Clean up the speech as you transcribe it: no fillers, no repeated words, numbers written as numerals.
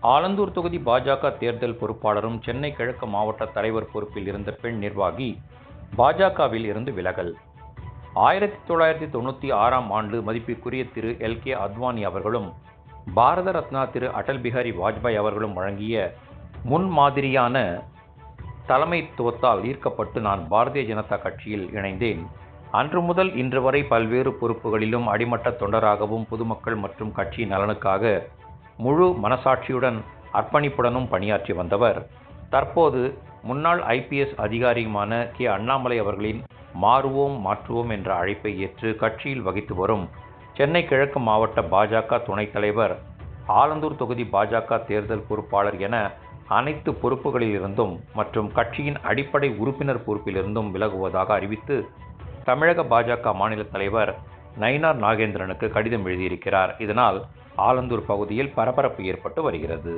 ஆலந்தூர் தொகுதி பாஜக தேர்தல் பொறுப்பாளரும் சென்னை கிழக்கு மாவட்ட தலைவர் பொறுப்பில் இருந்த பெண் நிர்வாகி பாஜகவில் இருந்து விலகல். 1996ஆம் ஆண்டு மதிப்பிற்குரிய திரு எல்.கே. அத்வானி அவர்களும் பாரத ரத்னா திரு அடல் பிஹாரி வாஜ்பாய் அவர்களும் வழங்கிய முன்மாதிரியான தலைமைத்துவத்தால் ஈர்க்கப்பட்டு நான் பாரதிய ஜனதா கட்சியில் இணைந்தேன். அன்று முதல் இன்று வரை பல்வேறு பொறுப்புகளிலும் அடிமட்ட தொண்டராகவும் பொதுமக்கள் மற்றும் கட்சி நலனுக்காக முழு மனசாட்சியுடன் அர்ப்பணிப்புடனும் பணியாற்றி வந்தவர். தற்போது முன்னாள் ஐ.பி.எஸ். அதிகாரியுமான கே. அண்ணாமலை அவர்களின் மாறுவோம் மாற்றுவோம் என்ற அழைப்பை ஏற்று கட்சியில் வகித்து வரும் சென்னை கிழக்கு மாவட்ட பாஜக துணைத் தலைவர், ஆலந்தூர் தொகுதி பாஜக தேர்தல் பொறுப்பாளர் என அனைத்து பொறுப்புகளிலிருந்தும் மற்றும் கட்சியின் அடிப்படை உறுப்பினர் பொறுப்பிலிருந்தும் விலகுவதாக அறிவித்து தமிழக பாஜக மாநில தலைவர் நயினார் நாகேந்திரனுக்கு கடிதம் எழுதியிருக்கிறார். இதனால் ஆலந்தூர் பகுதியில் பரபரப்பு ஏற்பட்டு வருகிறது.